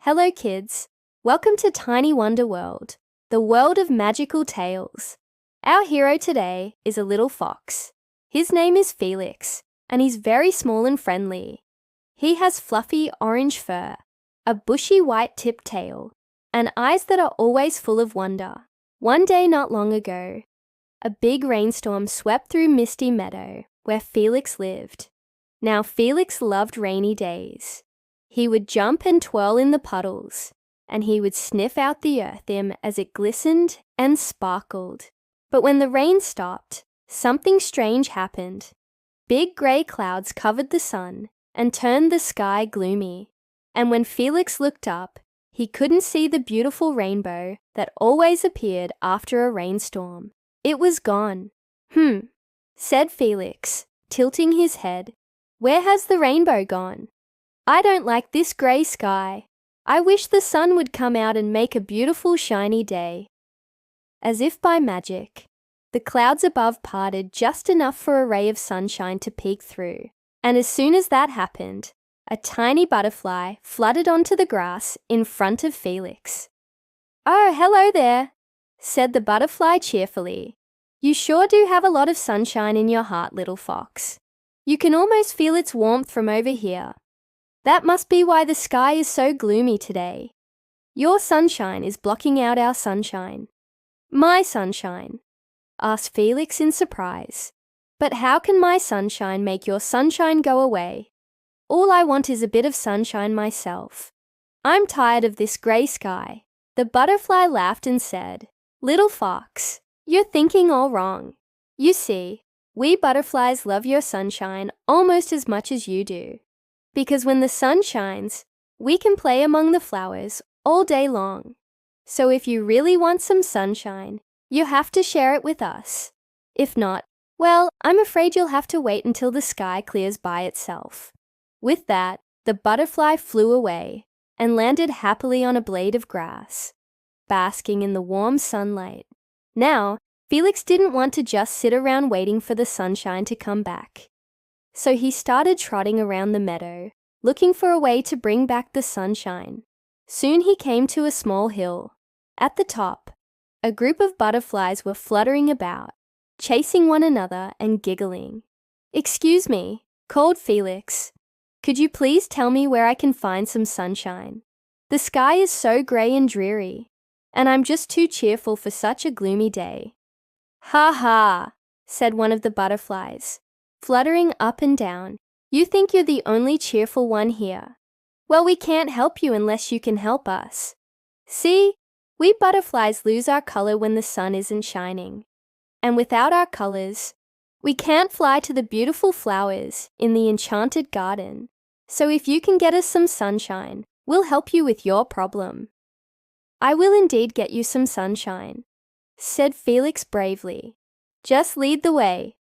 Hello kids, welcome to Tiny Wonder World, the world of magical tales. Our hero today is a little fox. His name is Felix, and he's very small and friendly. He has fluffy orange fur, a bushy white tipped tail, and eyes that are always full of wonder. One day not long ago, a big rainstorm swept through Misty Meadow, where Felix lived. Now Felix loved rainy days. He would jump and twirl in the puddles, and he would sniff out the earth as it glistened and sparkled. But when the rain stopped, something strange happened. Big grey clouds covered the sun and turned the sky gloomy. And when Felix looked up, he couldn't see the beautiful rainbow that always appeared after a rainstorm. It was gone. Said Felix, tilting his head. Where has the rainbow gone? I don't like this grey sky. I wish the sun would come out and make a beautiful shiny day. As if by magic, the clouds above parted just enough for a ray of sunshine to peek through. And as soon as that happened, a tiny butterfly fluttered onto the grass in front of Felix. "Oh, hello there," said the butterfly cheerfully. "You sure do have a lot of sunshine in your heart, little fox. You can almost feel its warmth from over here. That must be why the sky is so gloomy today. Your sunshine is blocking out our sunshine." "My sunshine?" asked Felix in surprise. "But how can my sunshine make your sunshine go away? All I want is a bit of sunshine myself. I'm tired of this grey sky." The butterfly laughed and said, "Little fox, you're thinking all wrong. You see, we butterflies love your sunshine almost as much as you do. Because when the sun shines, we can play among the flowers all day long. So if you really want some sunshine, you have to share it with us. If not, well, I'm afraid you'll have to wait until the sky clears by itself." With that, the butterfly flew away and landed happily on a blade of grass, basking in the warm sunlight. Now, Felix didn't want to just sit around waiting for the sunshine to come back. So he started trotting around the meadow, looking for a way to bring back the sunshine. Soon he came to a small hill. At the top, a group of butterflies were fluttering about, chasing one another and giggling. "Excuse me," called Felix. "Could you please tell me where I can find some sunshine? The sky is so grey and dreary, and I'm just too cheerful for such a gloomy day." "Ha ha," said one of the butterflies, fluttering up and down. "You think you're the only cheerful one here. Well, we can't help you unless you can help us. See, we butterflies lose our color when the sun isn't shining. And without our colors, we can't fly to the beautiful flowers in the enchanted garden. So if you can get us some sunshine, we'll help you with your problem." "I will indeed get you some sunshine," said Felix bravely. "Just lead the way."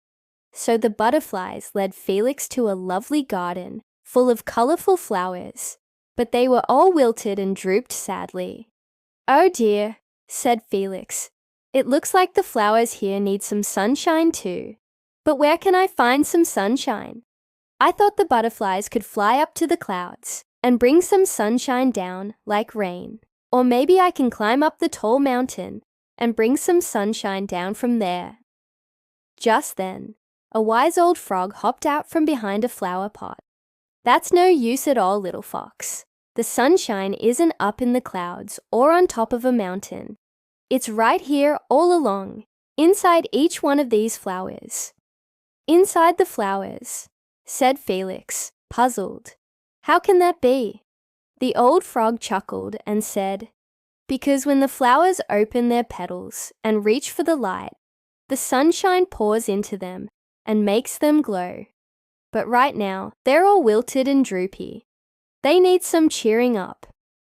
So the butterflies led Felix to a lovely garden full of colorful flowers, but they were all wilted and drooped sadly. "Oh dear," said Felix. "It looks like the flowers here need some sunshine too. But where can I find some sunshine? I thought the butterflies could fly up to the clouds and bring some sunshine down like rain. Or maybe I can climb up the tall mountain and bring some sunshine down from there." Just then, a wise old frog hopped out from behind a flower pot. "That's no use at all, little fox. The sunshine isn't up in the clouds or on top of a mountain. It's right here all along, inside each one of these flowers." "Inside the flowers," said Felix, puzzled. "How can that be?" The old frog chuckled and said, "Because when the flowers open their petals and reach for the light, the sunshine pours into them and makes them glow. But right now, they're all wilted and droopy. They need some cheering up.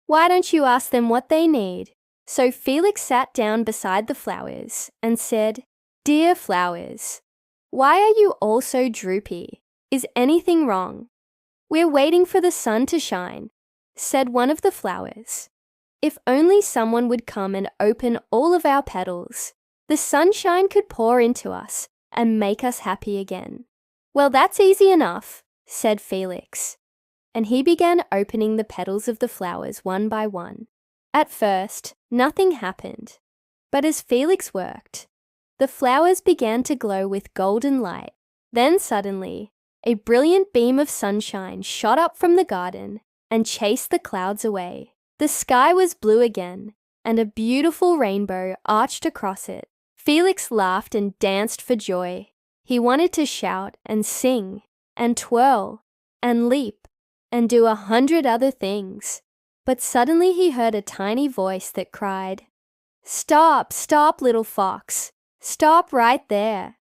Why don't you ask them what they need?" So Felix sat down beside the flowers and said, "Dear flowers, why are you all so droopy? Is anything wrong?" "We're waiting for the sun to shine," said one of the flowers. "If only someone would come and open all of our petals, the sunshine could pour into us and make us happy again." "Well, that's easy enough," said Felix. and he began opening the petals of the flowers one by one. At first, nothing happened, but as Felix worked, the flowers began to glow with golden light. Then suddenly, a brilliant beam of sunshine shot up from the garden and chased the clouds away. The sky was blue again, and a beautiful rainbow arched across it. Felix laughed and danced for joy. He wanted to shout and sing and twirl and leap and do 100 other things. But suddenly he heard a tiny voice that cried, "Stop, stop, little fox. Stop right there."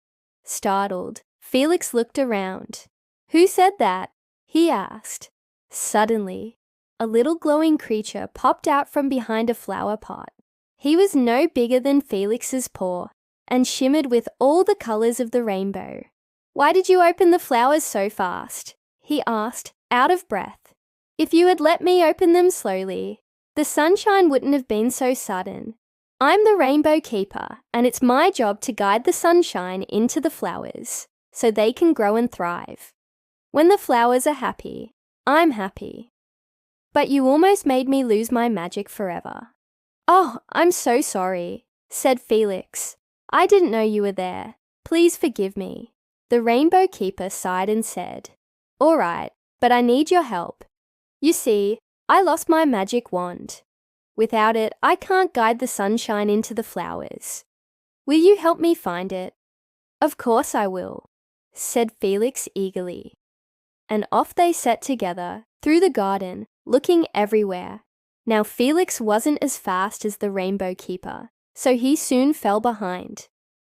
Startled, Felix looked around. "Who said that?" he asked. Suddenly, a little glowing creature popped out from behind a flower pot. He was no bigger than Felix's paw and shimmered with all the colors of the rainbow. "Why did you open the flowers so fast?" he asked, out of breath. "If you had let me open them slowly, the sunshine wouldn't have been so sudden. I'm the rainbow keeper, and it's my job to guide the sunshine into the flowers so they can grow and thrive. When the flowers are happy, I'm happy. But you almost made me lose my magic forever." "Oh, I'm so sorry," said Felix. "I didn't know you were there. Please forgive me." The rainbow keeper sighed and said, "All right, but I need your help. You see, I lost my magic wand. Without it, I can't guide the sunshine into the flowers. Will you help me find it?" "Of course I will," said Felix eagerly. And off they set together, through the garden, looking everywhere. Now Felix wasn't as fast as the rainbow keeper, so he soon fell behind.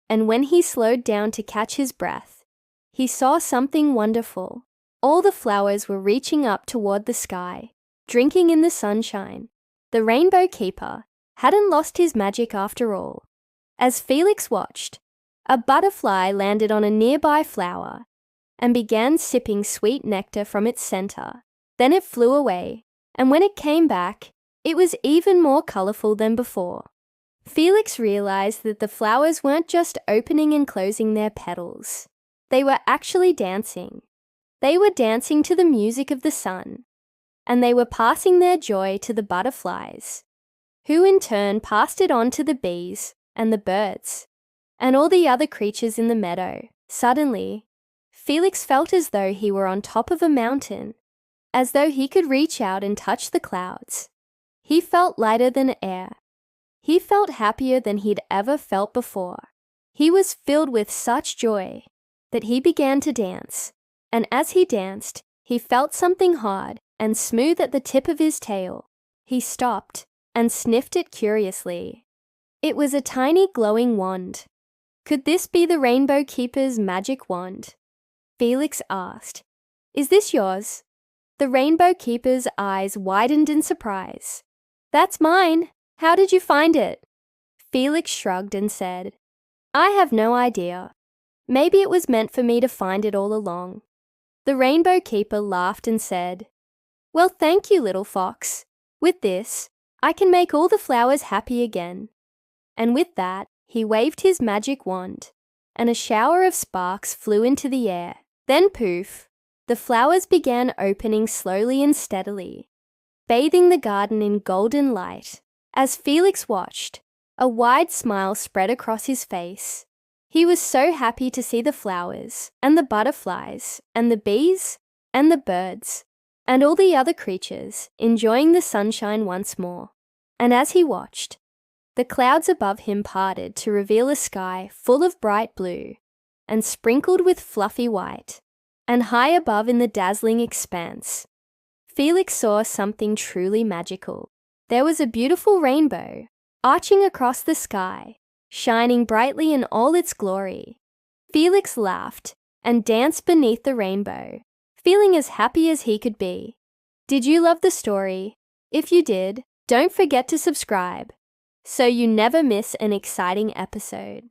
And when he slowed down to catch his breath, he saw something wonderful. All the flowers were reaching up toward the sky, drinking in the sunshine. The rainbow keeper hadn't lost his magic after all. As Felix watched, a butterfly landed on a nearby flower and began sipping sweet nectar from its center. Then it flew away, and when it came back, it was even more colorful than before. Felix realized that the flowers weren't just opening and closing their petals. They were actually dancing. They were dancing to the music of the sun, and they were passing their joy to the butterflies, who in turn passed it on to the bees and the birds, and all the other creatures in the meadow. Suddenly, Felix felt as though he were on top of a mountain, as though he could reach out and touch the clouds. He felt lighter than air. He felt happier than he'd ever felt before. He was filled with such joy that he began to dance, and as he danced, he felt something hard and smooth at the tip of his tail. He stopped and sniffed it curiously. It was a tiny glowing wand. Could this be the Rainbow Keeper's magic wand? Felix asked, "Is this yours?" The Rainbow Keeper's eyes widened in surprise. "That's mine. How did you find it?" Felix shrugged and said, "I have no idea. Maybe it was meant for me to find it all along." The Rainbow Keeper laughed and said, "Well, thank you, little fox. With this, I can make all the flowers happy again." And with that, he waved his magic wand, and a shower of sparks flew into the air. Then poof, the flowers began opening slowly and steadily, bathing the garden in golden light. As Felix watched, a wide smile spread across his face. He was so happy to see the flowers, and the butterflies, and the bees, and the birds, and all the other creatures enjoying the sunshine once more. And as he watched, the clouds above him parted to reveal a sky full of bright blue and sprinkled with fluffy white, and high above in the dazzling expanse, Felix saw something truly magical. There was a beautiful rainbow arching across the sky, shining brightly in all its glory. Felix laughed and danced beneath the rainbow, feeling as happy as he could be. Did you love the story? If you did, don't forget to subscribe so you never miss an exciting episode.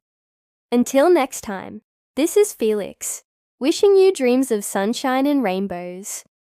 Until next time, this is Felix, wishing you dreams of sunshine and rainbows.